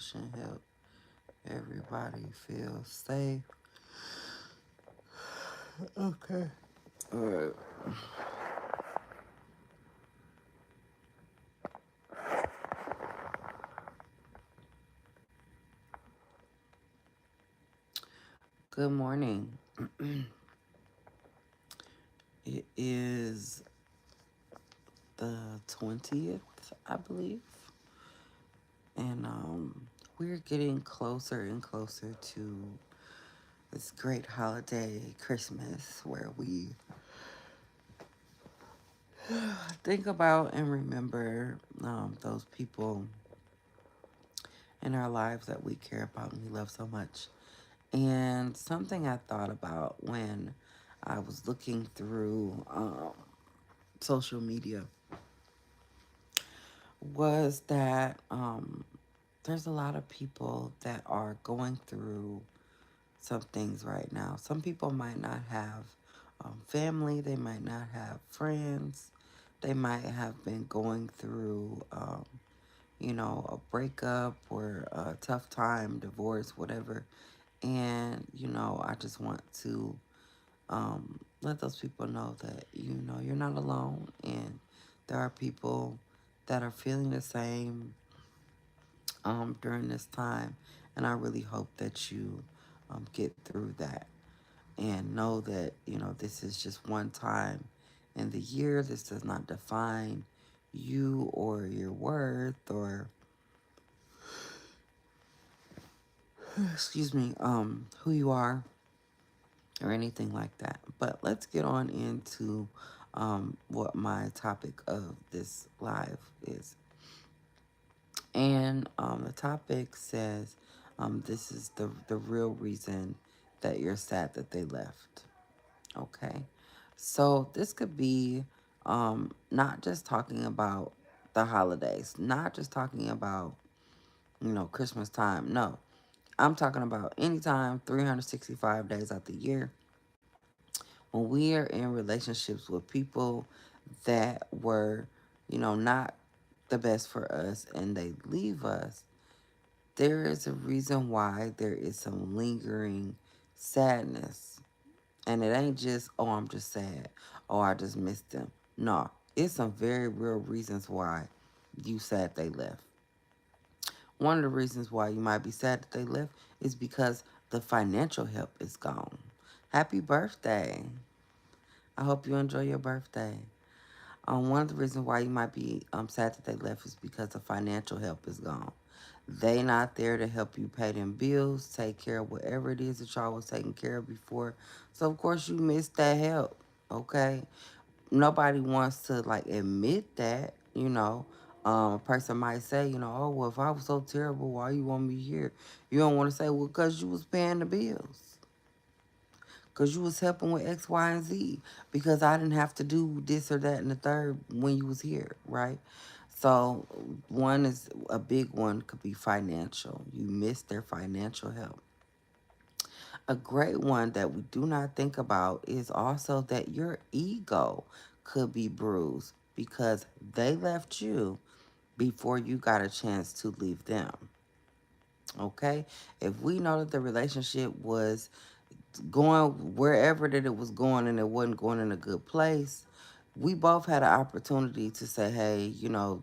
situation help everybody feel safe. Okay. All right. Good morning. It is the 20th, I believe. And we're getting closer and closer to this great holiday, Christmas, where we think about and remember those people in our lives that we care about and we love so much. And something I thought about when I was looking through social media was that there's a lot of people that are going through some things right now. Some people might not have family, they might not have friends, they might have been going through, a breakup or a tough time, divorce, whatever. And, I just want to let those people know that, you're not alone and there are people that are feeling the same during this time. And I really hope that you get through that and know that, this is just one time in the year. This does not define you or your worth or, excuse me, who you are or anything like that. But let's get on into what my topic of this live is. And the topic says, this is the real reason that you're sad that they left. Okay. So this could be not just talking about the holidays, not just talking about, Christmas time. No, I'm talking about anytime, 365 days out the year. When we are in relationships with people that were, not the best for us and they leave us, there is a reason why there is some lingering sadness. And it ain't just, oh, I'm just sad. Oh, I just missed them. No, it's some very real reasons why you sad they left. One of the reasons why you might be sad that they left is because the financial help is gone. Happy birthday. I hope you enjoy your birthday. One of the reasons why you might be sad that they left is because the financial help is gone. They not there to help you pay them bills, take care of whatever it is that y'all was taking care of before. So of course you missed that help. Okay. Nobody wants to like admit that, a person might say, oh, well, if I was so terrible, why you want me here? You don't want to say, well, because you was paying the bills. Because you was helping with X, Y, and Z. Because I didn't have to do this or that and the third when you was here, right? So one is a big one could be financial. You missed their financial help. A great one that we do not think about is also that your ego could be bruised because they left you before you got a chance to leave them. Okay? If we know that the relationship was going wherever that it was going and it wasn't going in a good place, we both had an opportunity to say, hey,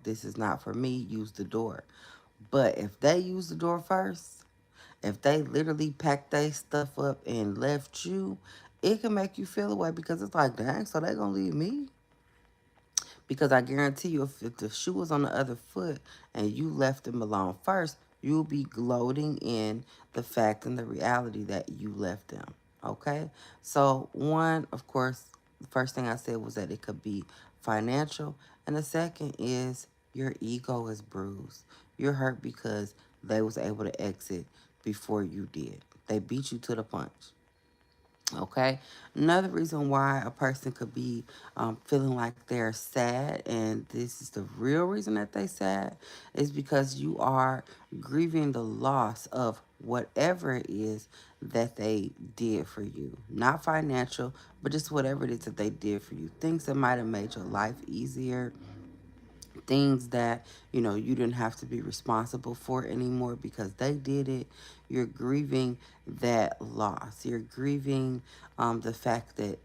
this is not for me, use the door. But if they use the door first, if they literally packed their stuff up and left you, it can make you feel away because it's like, dang, so they gonna leave me? Because I guarantee you, if the shoe was on the other foot and you left them alone first, you'll be gloating in the fact and the reality that you left them. Okay? So, one, of course, the first thing I said was that it could be financial. And the second is your ego is bruised. You're hurt because they was able to exit before you did. They beat you to the punch. Okay. Another reason why a person could be feeling like they're sad, and this is the real reason that they sad, is because you are grieving the loss of whatever it is that they did for you. Not financial, but just whatever it is that they did for you. Things that might have made your life easier, things that you didn't have to be responsible for anymore because they did it. You're grieving that loss. You're grieving the fact that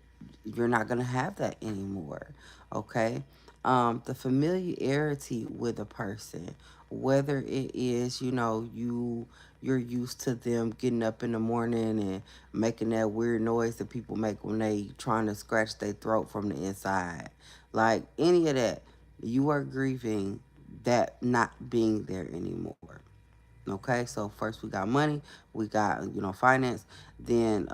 you're not going to have that anymore. Okay. The familiarity with a person, whether it is you're used to them getting up in the morning and making that weird noise that people make when they trying to scratch their throat from the inside, like any of that, you are grieving that not being there anymore. Okay, so first we got money, we got finance, then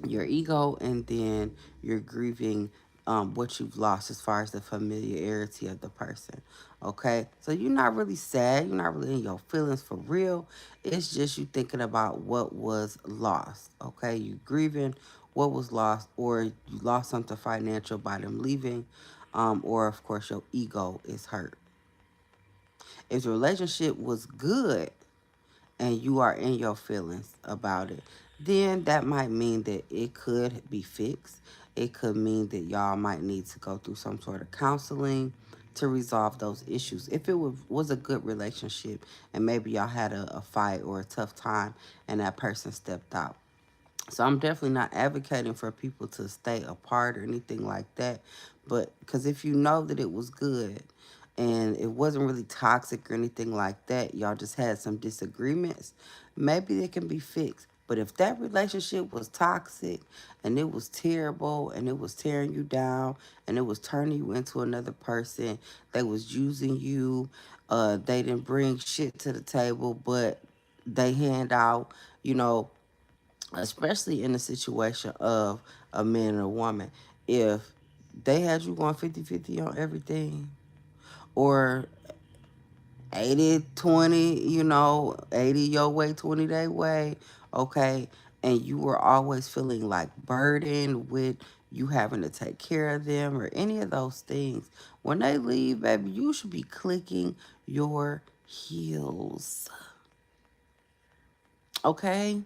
your ego, and then you're grieving what you've lost as far as the familiarity of the person. Okay, so you're not really sad, you're not really in your feelings for real. It's just you thinking about what was lost. Okay, you grieving what was lost, or you lost something financial by them leaving, or of course your ego is hurt. If the relationship was good and you are in your feelings about it, then that might mean that it could be fixed. It could mean that y'all might need to go through some sort of counseling to resolve those issues. If it was a good relationship and maybe y'all had a fight or a tough time and that person stepped out. So I'm definitely not advocating for people to stay apart or anything like that. But because if you know that it was good and it wasn't really toxic or anything like that, y'all just had some disagreements, maybe they can be fixed. But if that relationship was toxic and it was terrible and it was tearing you down and it was turning you into another person, they was using you, they didn't bring shit to the table, but they hand out, you know, especially in the situation of a man and a woman, if they had you going 50-50 on everything, or 80-20, 80 your way, 20 their way, okay, and you were always feeling like burdened with you having to take care of them or any of those things, when they leave, baby, you should be clicking your heels, okay?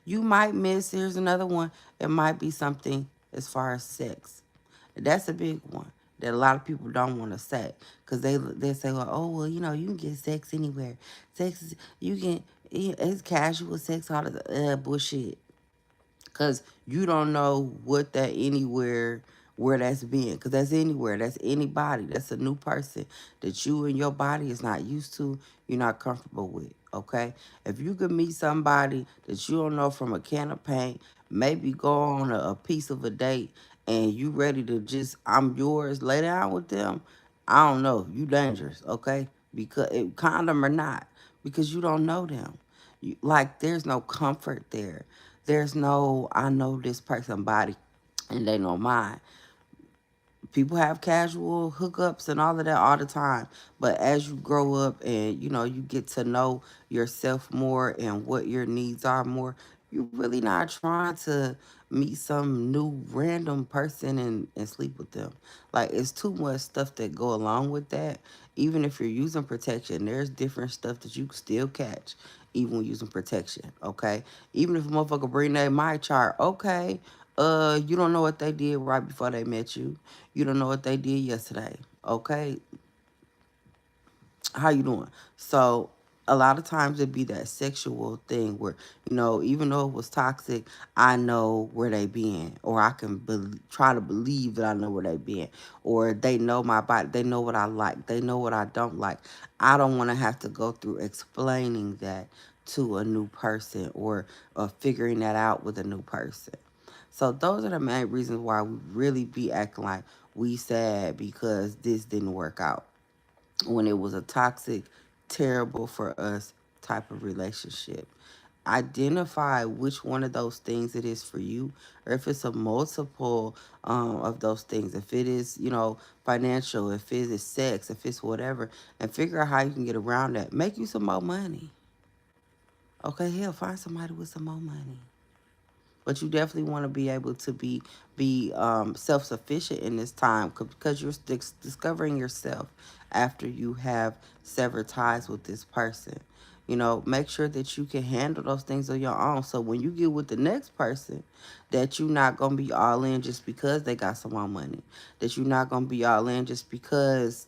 You might miss, here's another one. It might be something as far as sex. That's a big one that a lot of people don't want to say. Because they say, well, oh, well, you can get sex anywhere. Sex is, you can, it's casual sex, all of the bullshit. Because you don't know what that anywhere, where that's been. Because that's anywhere. That's anybody. That's a new person that you and your body is not used to. You're not comfortable with. Okay? If you could meet somebody that you don't know from a can of paint, maybe go on a piece of a date and you ready to just, I'm yours, lay down with them, I don't know. You dangerous. Okay? Because condom or not. Because you don't know them. Like, there's no comfort there. There's no, I know this person body and they know mine. People have casual hookups and all of that all the time. But as you grow up and, you get to know yourself more and what your needs are more, you're really not trying to meet some new random person and sleep with them. Like, it's too much stuff that go along with that. Even if you're using protection, there's different stuff that you can still catch even when using protection, okay? Even if a motherfucker bring that my chart, okay, you don't know what they did right before they met you. You don't know what they did yesterday. Okay, how you doing? So a lot of times it be that sexual thing where even though it was toxic, I know where they been, or I can try to believe that I know where they been, or they know my body, they know what I like, they know what I don't like. I don't want to have to go through explaining that to a new person, or figuring that out with a new person. So those are the main reasons why we really be acting like we sad because this didn't work out, when it was a toxic, terrible for us type of relationship. Identify which one of those things it is for you, or if it's a multiple of those things. If it is, financial, if it is sex, if it's whatever, and figure out how you can get around that. Make you some more money. Okay, hell, find somebody with some more money. But you definitely want to be able to be self sufficient in this time, because you're discovering yourself after you have severed ties with this person. Make sure that you can handle those things on your own. So when you get with the next person, that you're not gonna be all in just because they got some more money. That you're not gonna be all in just because.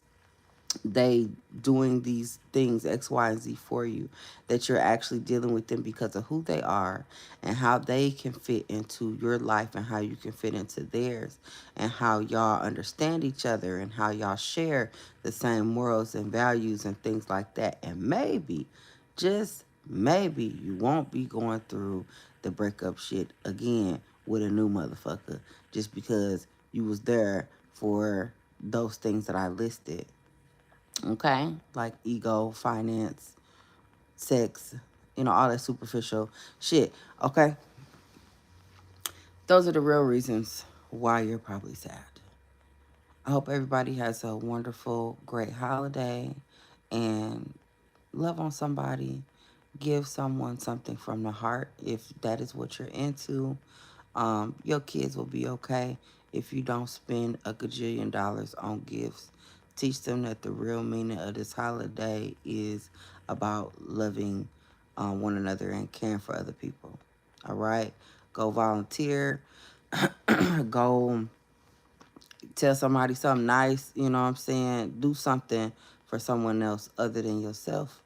they doing these things X, Y, and Z for you, that you're actually dealing with them because of who they are and how they can fit into your life and how you can fit into theirs, and how y'all understand each other and how y'all share the same morals and values and things like that. And maybe, just maybe, you won't be going through the breakup shit again with a new motherfucker just because you was there for those things that I listed. Okay? Like ego, finance, sex, all that superficial shit. Okay? Those are the real reasons why you're probably sad. I hope everybody has a wonderful, great holiday and love on somebody. Give someone something from the heart if that is what you're into. Your kids will be okay if you don't spend a gajillion dollars on gifts. Teach them that the real meaning of this holiday is about loving one another and caring for other people. All right? Go volunteer. Go tell somebody something nice. You know what I'm saying? Do something for someone else other than yourself.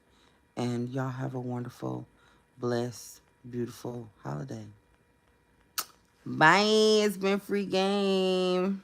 And y'all have a wonderful, blessed, beautiful holiday. Bye. It's been Free Game.